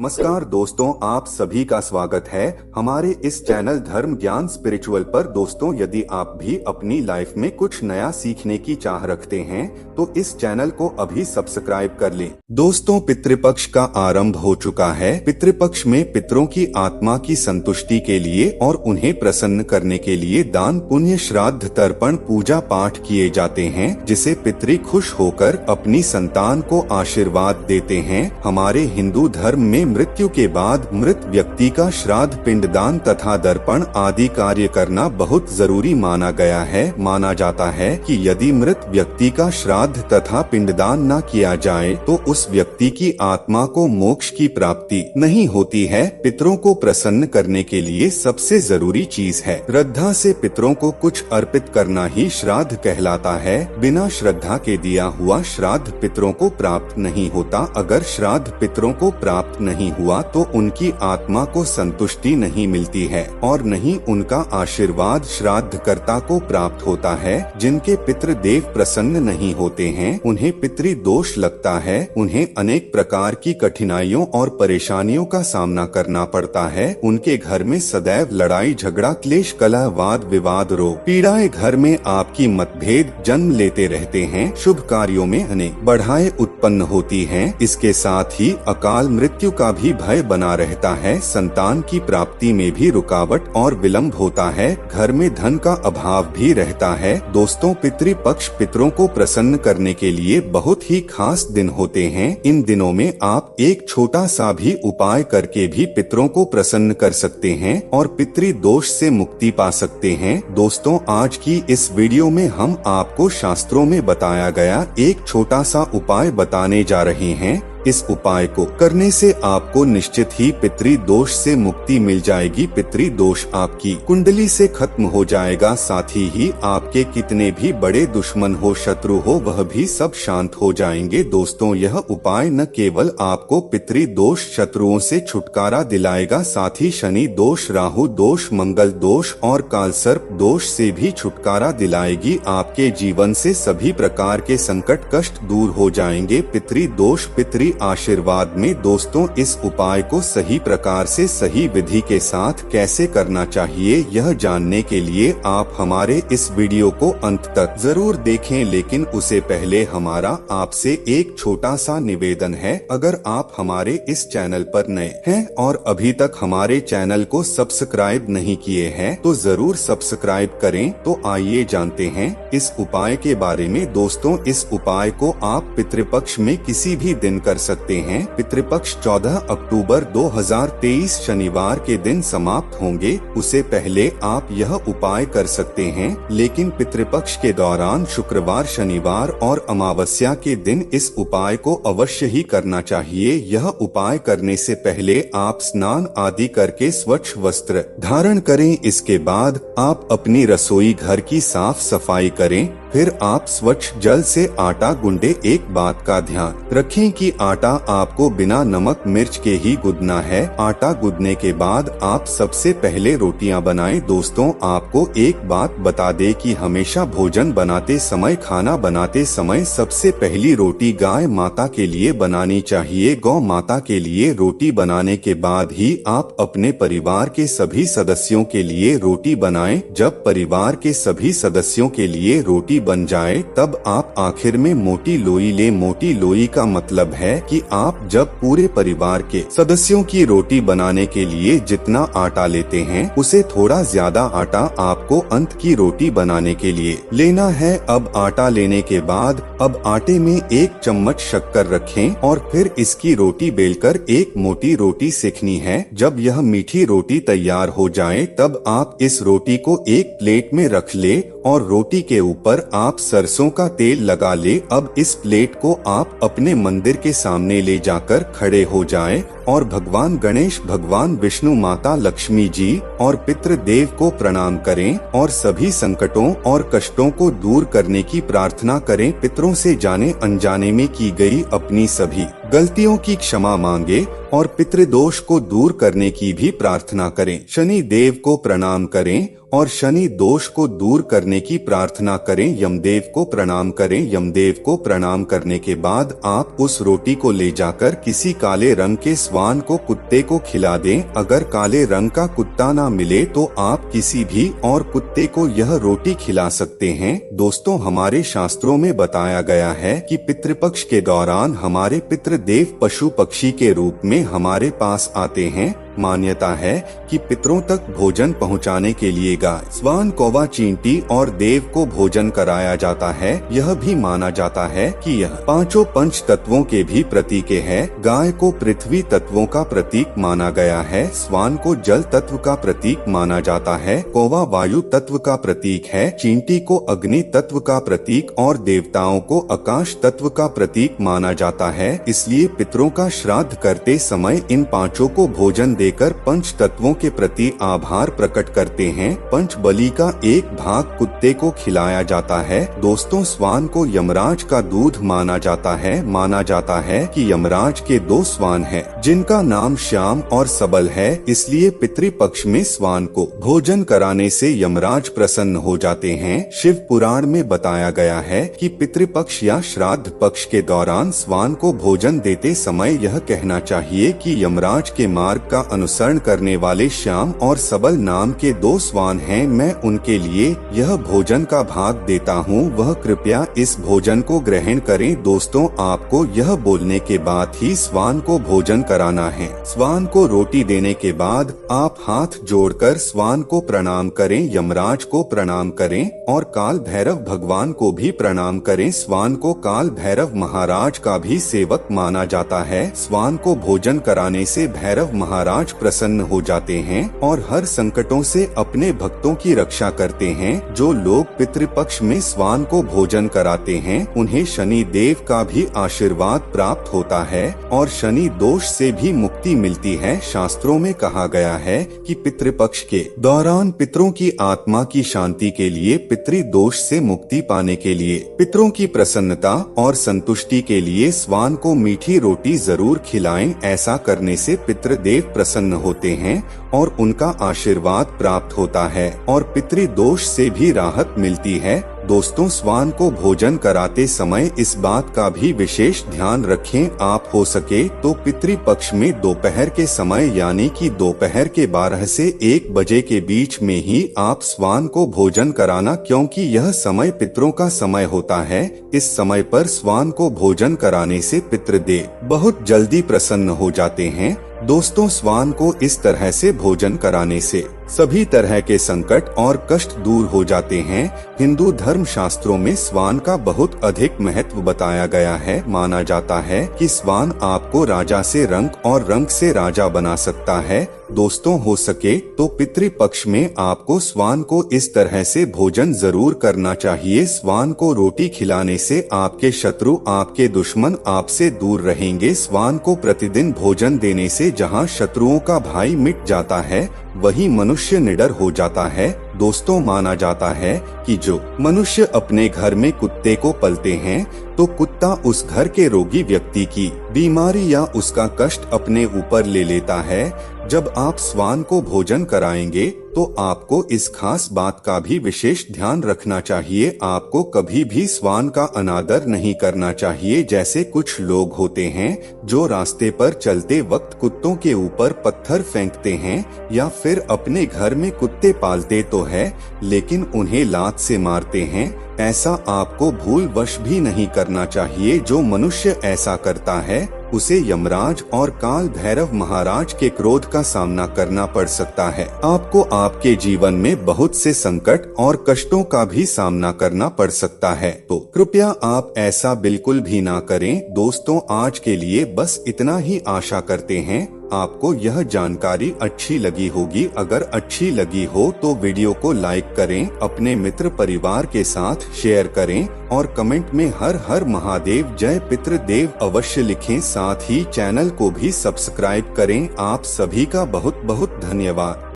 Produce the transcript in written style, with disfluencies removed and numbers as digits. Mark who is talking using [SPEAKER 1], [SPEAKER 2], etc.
[SPEAKER 1] नमस्कार दोस्तों, आप सभी का स्वागत है हमारे इस चैनल धर्म ज्ञान स्पिरिचुअल पर। दोस्तों, यदि आप भी अपनी लाइफ में कुछ नया सीखने की चाह रखते हैं तो इस चैनल को अभी सब्सक्राइब कर लें। दोस्तों, पितृपक्ष का आरंभ हो चुका है। पितृपक्ष में पितरों की आत्मा की संतुष्टि के लिए और उन्हें प्रसन्न करने के लिए दान, पुण्य, श्राद्ध, तर्पण, पूजा पाठ किए जाते हैं, जिसे पितृ खुश होकर अपनी संतान को आशीर्वाद देते हैं। हमारे हिंदू धर्म में मृत्यु के बाद मृत व्यक्ति का श्राद्ध, पिंडदान तथा दर्पण आदि कार्य करना बहुत जरूरी माना गया है। माना जाता है कि यदि मृत व्यक्ति का श्राद्ध तथा पिंडदान न किया जाए तो उस व्यक्ति की आत्मा को मोक्ष की प्राप्ति नहीं होती है। पितरों को प्रसन्न करने के लिए सबसे जरूरी चीज है श्रद्धा से पितरों को कुछ अर्पित करना ही श्राद्ध कहलाता है। बिना श्रद्धा के दिया हुआ श्राद्ध पितरों को प्राप्त नहीं होता। अगर श्राद्ध पितरों को प्राप्त नहीं हुआ तो उनकी आत्मा को संतुष्टि नहीं मिलती है और नहीं उनका आशीर्वाद श्राद्धकर्ता को प्राप्त होता है। जिनके पितृ देव प्रसन्न नहीं होते हैं उन्हें पितृ दोष लगता है। उन्हें अनेक प्रकार की कठिनाइयों और परेशानियों का सामना करना पड़ता है। उनके घर में सदैव लड़ाई झगड़ा, क्लेश, कलह, वाद विवाद, रोग, पीड़ाएं घर में आपकी मतभेद जन्म लेते रहते हैं। शुभ कार्यों में अनेक बाधाएं उत्पन्न होती हैं। इसके साथ ही अकाल मृत्यु का भी भय बना रहता है। संतान की प्राप्ति में भी रुकावट और विलंब होता है। घर में धन का अभाव भी रहता है। दोस्तों, पितृपक्ष पितरों को प्रसन्न करने के लिए बहुत ही खास दिन होते हैं। इन दिनों में आप एक छोटा सा भी उपाय करके भी पितरों को प्रसन्न कर सकते हैं और पितृ दोष से मुक्ति पा सकते हैं। दोस्तों, आज की इस वीडियो में हम आपको शास्त्रों में बताया गया एक छोटा सा उपाय बताने जा रहे हैं। इस उपाय को करने से आपको निश्चित ही पितृ दोष से मुक्ति मिल जाएगी। पितृ दोष आपकी कुंडली से खत्म हो जाएगा। साथ ही आपके कितने भी बड़े दुश्मन हो, शत्रु हो, वह भी सब शांत हो जाएंगे। दोस्तों, यह उपाय न केवल आपको पितृ दोष, शत्रुओं से छुटकारा दिलाएगा, साथ ही शनि दोष, राहु दोष, मंगल दोष और कालसर्प दोष से भी छुटकारा दिलाएगी। आपके जीवन से सभी प्रकार के संकट कष्ट दूर हो जाएंगे। पितृ दोष, पितृ आशीर्वाद में दोस्तों, इस उपाय को सही प्रकार से सही विधि के साथ कैसे करना चाहिए, यह जानने के लिए आप हमारे इस वीडियो को अंत तक जरूर देखें। लेकिन उसे पहले हमारा आपसे एक छोटा सा निवेदन है। अगर आप हमारे इस चैनल पर नए हैं और अभी तक हमारे चैनल को सब्सक्राइब नहीं किए हैं तो जरूर सब्सक्राइब करें। तो आइए जानते हैं इस उपाय के बारे में। दोस्तों, इस उपाय को आप पितृपक्ष में किसी भी दिन कर सकते हैं। पितृपक्ष 14 अक्टूबर 2023 शनिवार के दिन समाप्त होंगे। उसे पहले आप यह उपाय कर सकते हैं, लेकिन पितृपक्ष के दौरान शुक्रवार, शनिवार और अमावस्या के दिन इस उपाय को अवश्य ही करना चाहिए। यह उपाय करने से पहले आप स्नान आदि करके स्वच्छ वस्त्र धारण करें। इसके बाद आप अपनी रसोई घर की साफ सफाई करें। फिर आप स्वच्छ जल से आटा गूंदे। एक बात का ध्यान रखें कि आटा आपको बिना नमक मिर्च के ही गूंदना है। आटा गूंदने के बाद आप सबसे पहले रोटियां बनाएं। दोस्तों, आपको एक बात बता दे कि हमेशा भोजन बनाते समय, खाना बनाते समय सबसे पहली रोटी गाय माता के लिए बनानी चाहिए। गौ माता के लिए रोटी बनाने के बाद ही आप अपने परिवार के सभी सदस्यों के लिए रोटी बनाएं। जब परिवार के सभी सदस्यों के लिए रोटी बन जाए तब आप आखिर में मोटी लोई ले। मोटी लोई का मतलब है कि आप जब पूरे परिवार के सदस्यों की रोटी बनाने के लिए जितना आटा लेते हैं उसे थोड़ा ज्यादा आटा आपको अंत की रोटी बनाने के लिए लेना है। अब आटा लेने के बाद अब आटे में 1 चम्मच शक्कर रखें और फिर इसकी रोटी बेलकर एक मोटी रोटी सेकनी है। जब यह मीठी रोटी तैयार हो जाए तब आप इस रोटी को एक प्लेट में रख ले और रोटी के ऊपर आप सरसों का तेल लगा ले। अब इस प्लेट को आप अपने मंदिर के सामने ले जाकर खड़े हो जाएं और भगवान गणेश, भगवान विष्णु, माता लक्ष्मी जी और पितृदेव को प्रणाम करें और सभी संकटों और कष्टों को दूर करने की प्रार्थना करें। पितरों से जाने अनजाने में की गई अपनी सभी गलतियों की क्षमा मांगे और पितृदोष को दूर करने की भी प्रार्थना करें। शनि देव को प्रणाम करें और शनि दोष को दूर करने की प्रार्थना करें। यमदेव को प्रणाम करें। यमदेव को प्रणाम करने के बाद आप उस रोटी को ले जाकर किसी काले रंग के श्वान को कुत्ते को खिला दें। अगर काले रंग का कुत्ता ना मिले तो आप किसी भी और कुत्ते को यह रोटी खिला सकते हैं। दोस्तों, हमारे शास्त्रों में बताया गया है कि पितृपक्ष के दौरान हमारे पितृदेव पशु पक्षी के रूप में हमारे पास आते हैं। मान्यता है कि पितरों तक भोजन पहुंचाने के लिए गाय, श्वान, कौवा, चींटी और देव को भोजन कराया जाता है। यह भी माना जाता है कि यह पांचों पंच तत्वों के भी प्रतीक है। गाय को पृथ्वी तत्वों का प्रतीक माना गया है। श्वान को जल तत्व का प्रतीक माना जाता है। कौवा वायु तत्व का प्रतीक है। चींटी को अग्नि तत्व का प्रतीक और देवताओं को आकाश तत्व का प्रतीक माना जाता है। इसलिए पितरों का श्राद्ध करते समय इन पांचों को भोजन देकर पंच तत्वों के प्रति आभार प्रकट करते हैं। पंच बलि का एक भाग कुत्ते को खिलाया जाता है। दोस्तों, श्वान को यमराज का दूध माना जाता है। माना जाता है कि यमराज के 2 श्वान हैं, जिनका नाम श्याम और सबल है। इसलिए पितृपक्ष में श्वान को भोजन कराने से यमराज प्रसन्न हो जाते हैं। शिव पुराण में बताया गया है कि पितृपक्ष या श्राद्ध पक्ष के दौरान श्वान को भोजन देते समय यह कहना चाहिए कि यमराज के मार्ग का अनुसरण करने वाले श्याम और सबल नाम के 2 श्वान हैं। मैं उनके लिए यह भोजन का भाग देता हूँ, वह कृपया इस भोजन को ग्रहण करें। दोस्तों, आपको यह बोलने के बाद ही श्वान को भोजन कराना है। श्वान को रोटी देने के बाद आप हाथ जोड़कर श्वान को प्रणाम करें, यमराज को प्रणाम करें और काल भैरव भगवान को भी प्रणाम करें। श्वान को काल भैरव महाराज का भी सेवक माना जाता है। श्वान को भोजन कराने से भैरव महाराज प्रसन्न हो जाते हैं और हर संकटों से अपने भक्तों की रक्षा करते हैं। जो लोग पितृपक्ष में श्वान को भोजन कराते हैं उन्हें शनि देव का भी आशीर्वाद प्राप्त होता है और शनि दोष से भी मुक्ति मिलती है। शास्त्रों में कहा गया है कि पितृपक्ष के दौरान पितरों की आत्मा की शांति के लिए, पितृदोष से मुक्ति पाने के लिए, पितरों की प्रसन्नता और संतुष्टि के लिए श्वान को मीठी रोटी जरूर खिलाएं। ऐसा करने से पितृदेव प्रसन्न होते हैं और उनका आशीर्वाद प्राप्त होता है और पितृदोष से भी राहत मिलती है। दोस्तों, श्वान को भोजन कराते समय इस बात का भी विशेष ध्यान रखें। आप हो सके तो पितृपक्ष में दोपहर के समय यानी कि दोपहर के 12 से 1 बजे के बीच में ही आप श्वान को भोजन कराना, क्योंकि यह समय पितरों का समय होता है। इस समय पर श्वान को भोजन कराने से पितृदेव बहुत जल्दी प्रसन्न हो जाते हैं। दोस्तों, श्वान को इस तरह से भोजन कराने से सभी तरह के संकट और कष्ट दूर हो जाते हैं। हिंदू धर्म शास्त्रों में श्वान का बहुत अधिक महत्व बताया गया है। माना जाता है कि श्वान आपको राजा से रंक और रंक से राजा बना सकता है। दोस्तों, हो सके तो पितृपक्ष में आपको श्वान को इस तरह से भोजन जरूर करना चाहिए। श्वान को रोटी खिलाने से आपके शत्रु, आपके दुश्मन आपसे दूर रहेंगे। श्वान को प्रतिदिन भोजन देने से जहां शत्रुओं का भाई मिट जाता है, वही मनुष्य निडर हो जाता है। दोस्तों, माना जाता है कि जो मनुष्य अपने घर में कुत्ते को पलते हैं तो कुत्ता उस घर के रोगी व्यक्ति की बीमारी या उसका कष्ट अपने ऊपर ले लेता है। जब आप श्वान को भोजन कराएंगे तो आपको इस खास बात का भी विशेष ध्यान रखना चाहिए। आपको कभी भी श्वान का अनादर नहीं करना चाहिए। जैसे कुछ लोग होते हैं जो रास्ते पर चलते वक्त कुत्तों के ऊपर पत्थर फेंकते हैं या फिर अपने घर में कुत्ते पालते तो है लेकिन उन्हें लात से मारते हैं। ऐसा आपको भूलवश भी नहीं करना चाहिए। जो मनुष्य ऐसा करता है उसे यमराज और काल भैरव महाराज के क्रोध का सामना करना पड़ सकता है। आपको आपके जीवन में बहुत से संकट और कष्टों का भी सामना करना पड़ सकता है, तो कृपया आप ऐसा बिल्कुल भी ना करें। दोस्तों, आज के लिए बस इतना ही आशा करते हैं आपको यह जानकारी अच्छी लगी होगी। अगर अच्छी लगी हो तो वीडियो को लाइक करें, अपने मित्र परिवार के साथ शेयर करें और कमेंट में हर हर महादेव जय पितृदेव अवश्य लिखें। साथ ही चैनल को भी सब्सक्राइब करें। आप सभी का बहुत बहुत धन्यवाद।